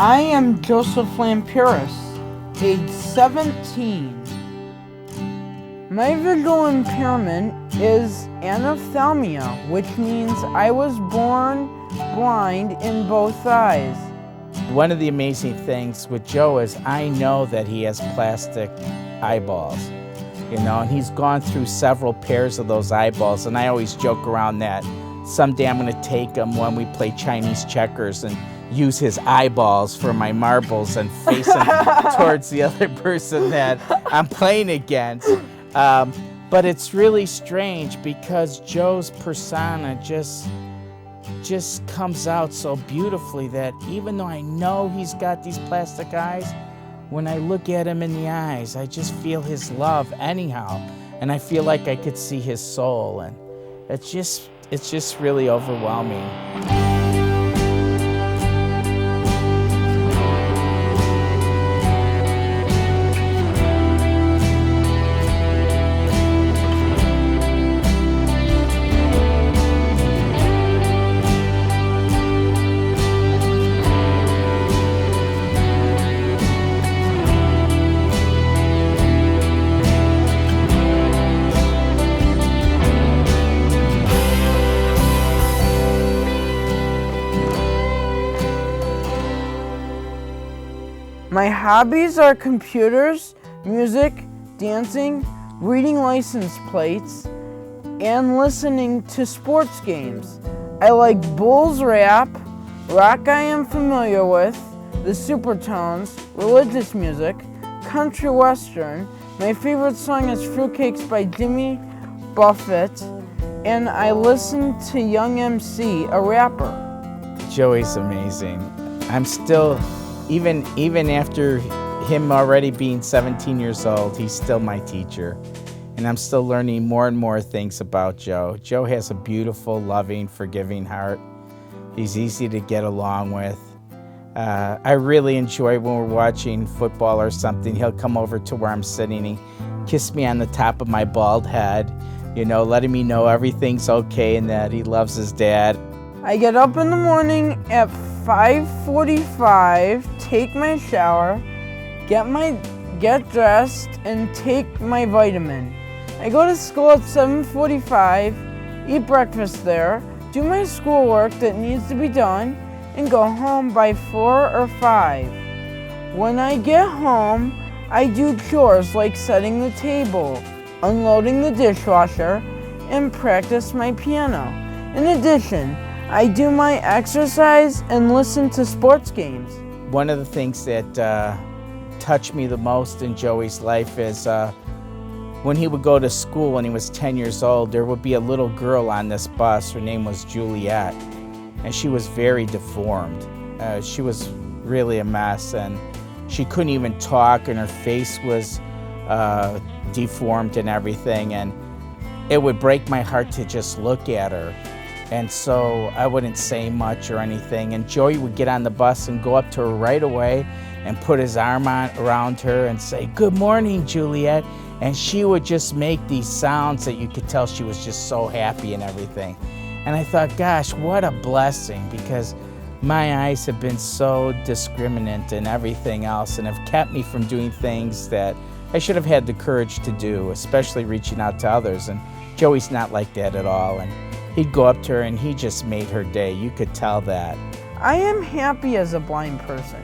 I am Joseph Lamperis, age 17. My visual impairment is anophthalmia, which means I was born blind in both eyes. One of the amazing things with Joe is I know that he has plastic eyeballs, and he's gone through several pairs of those eyeballs, and I always joke around that someday I'm going to take him when we play Chinese checkers and use his eyeballs for my marbles and face him towards the other person that I'm playing against. But it's really strange because Joe's persona just comes out so beautifully that even though I know he's got these plastic eyes, when I look at him in the eyes, I just feel his love anyhow. And I feel like I could see his soul. And it's just really overwhelming. My hobbies are computers, music, dancing, reading license plates, and listening to sports games. I like Bulls rap, rock I am familiar with, the Supertones, religious music, country western. My favorite song is Fruitcakes by Jimmy Buffett, and I listen to Young MC, a rapper. Joey's amazing. I'm still, even after him already being 17 years old, he's still my teacher. And I'm still learning more and more things about Joe. Joe has a beautiful, loving, forgiving heart. He's easy to get along with. I really enjoy when we're watching football or something. He'll come over to where I'm sitting and kiss me on the top of my bald head, letting me know everything's okay and that he loves his dad. I get up in the morning at 5:45, take my shower, get dressed, and take my vitamin. I go to school at 7:45, eat breakfast there, do my schoolwork that needs to be done, and go home by 4 or 5. When I get home, I do chores like setting the table, unloading the dishwasher, and practice my piano. In addition, I do my exercise and listen to sports games. One of the things that touched me the most in Joey's life is when he would go to school when he was 10 years old, there would be a little girl on this bus. Her name was Juliet, and she was very deformed. She was really a mess, and she couldn't even talk, and her face was deformed and everything, and it would break my heart to just look at her. And so I wouldn't say much or anything. And Joey would get on the bus and go up to her right away and put his arm around her and say, "Good morning, Juliet." And she would just make these sounds that you could tell she was just so happy and everything. And I thought, gosh, what a blessing, because my eyes have been so discriminant and everything else and have kept me from doing things that I should have had the courage to do, especially reaching out to others. And Joey's not like that at all. And he'd go up to her and he just made her day. You could tell that. I am happy as a blind person.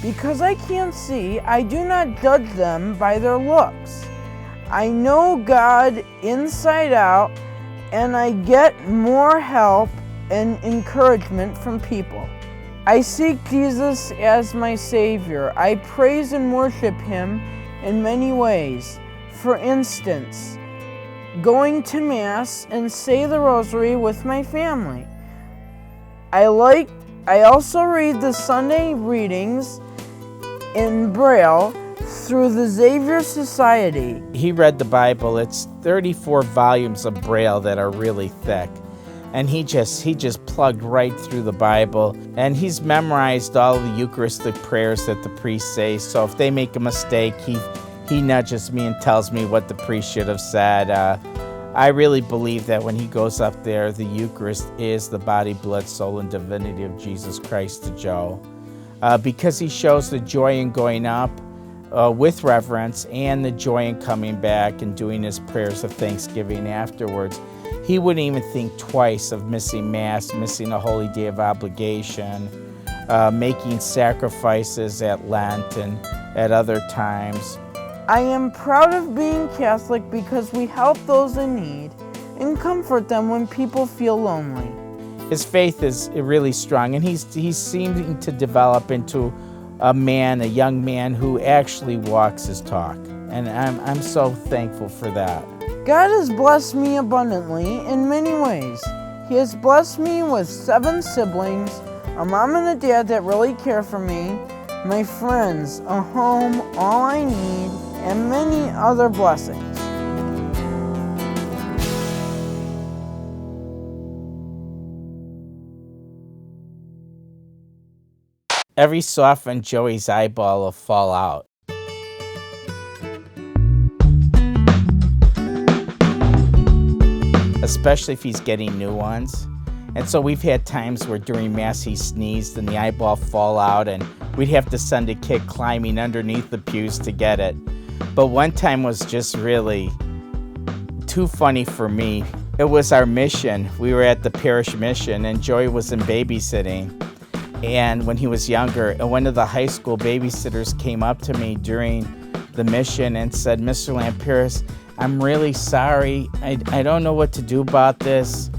Because I can't see, I do not judge them by their looks. I know God inside out, and I get more help and encouragement from people. I seek Jesus as my Savior. I praise and worship Him in many ways. For instance, going to Mass and say the Rosary with my family. I also read the Sunday readings in Braille through the Xavier Society. He read the Bible. It's 34 volumes of Braille that are really thick. And he just plugged right through the Bible. And he's memorized all the Eucharistic prayers that the priests say. So if they make a mistake, he nudges me and tells me what the priest should have said. I really believe that when he goes up there, the Eucharist is the body, blood, soul, and divinity of Jesus Christ to Joe. because he shows the joy in going up with reverence and the joy in coming back and doing his prayers of thanksgiving afterwards. He wouldn't even think twice of missing Mass, missing a holy day of obligation, making sacrifices at Lent and at other times. I am proud of being Catholic because we help those in need and comfort them when people feel lonely. His faith is really strong, and he's seeming to develop into a young man who actually walks his talk. And I'm so thankful for that. God has blessed me abundantly in many ways. He has blessed me with 7 siblings, a mom and a dad that really care for me, my friends, a home, all I need, and many other blessings. Every so often, Joey's eyeball will fall out. Especially if he's getting new ones. And so we've had times where during Mass he sneezed and the eyeball fall out, and we'd have to send a kid climbing underneath the pews to get it. But one time was just really too funny for me. It was our mission. We were at the parish mission, and Joey was in babysitting. And when he was younger, and one of the high school babysitters came up to me during the mission and said, "Mr. Lamperis, I'm really sorry. I don't know what to do about this.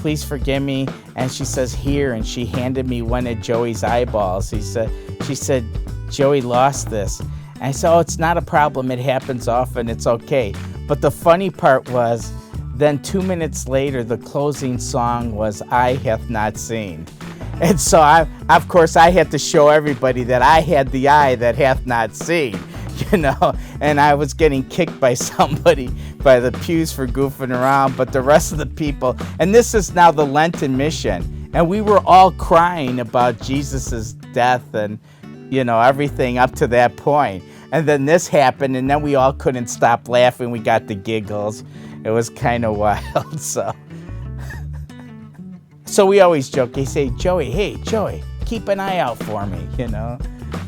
Please forgive me." And she says, "Here," and she handed me one of Joey's eyeballs. She said, "Joey lost this." And I said, "Oh, it's not a problem. It happens often. It's okay." But the funny part was, then 2 minutes later, the closing song was "Eye Hath Not Seen." And so, of course, I had to show everybody that I had the eye that hath not seen, and I was getting kicked by somebody by the pews for goofing around, but the rest of the people, and this is now the Lenten mission, and we were all crying about Jesus's death and, everything up to that point. And then this happened, and then we all couldn't stop laughing. We got the giggles. It was kind of wild, So we always joke. They say, "Hey, Joey, keep an eye out for me,"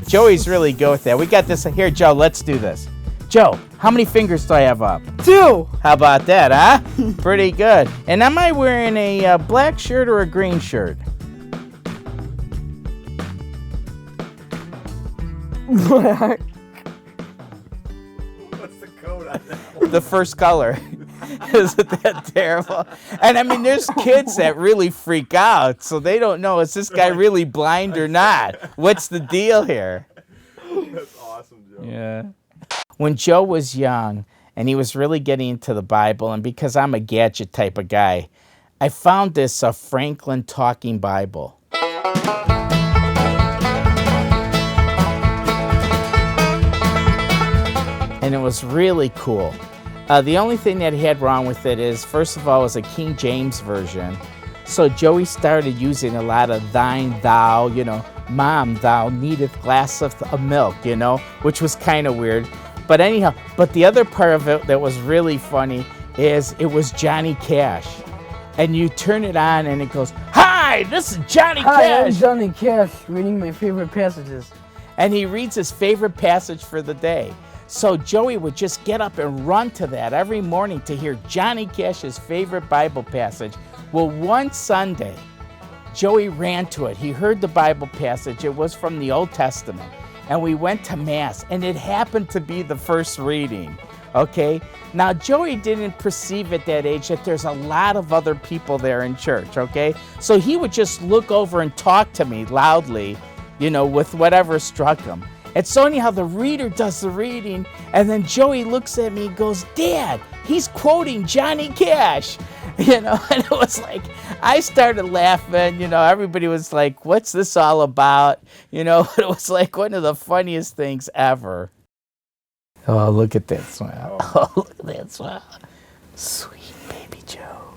Joey's really good with that. We got this. Here, Joe, let's do this. Joe, how many fingers do I have up? 2. How about that, huh? Pretty good. And am I wearing a black shirt or a green shirt? Black. What's the code on that one? The first color. Isn't that terrible? And I mean, there's kids that really freak out, so they don't know, is this guy really blind or not? What's the deal here? That's awesome, Joe. Yeah. When Joe was young and he was really getting into the Bible, and because I'm a gadget type of guy, I found this Franklin Talking Bible. And it was really cool. The only thing that he had wrong with it is, first of all, it was a King James version. So Joey started using a lot of thine, thou, Mom, thou needeth glass of milk, which was kind of weird. But anyhow, the other part of it that was really funny is it was Johnny Cash. And you turn it on and it goes, "Hi, this is Johnny Cash." Hi, I'm Johnny Cash, reading my favorite passages. And he reads his favorite passage for the day. So Joey would just get up and run to that every morning to hear Johnny Cash's favorite Bible passage. Well, one Sunday, Joey ran to it. He heard the Bible passage. It was from the Old Testament. And we went to Mass, and it happened to be the first reading. Okay? Now, Joey didn't perceive at that age that there's a lot of other people there in church, okay? So he would just look over and talk to me loudly, with whatever struck him. And so anyhow, the reader does the reading, and then Joey looks at me and goes, "Dad, he's quoting Johnny Cash." And it was like, I started laughing, everybody was like, "What's this all about?" It was like one of the funniest things ever. Oh, look at that smile. Oh, look at that smile. Sweet baby Joe.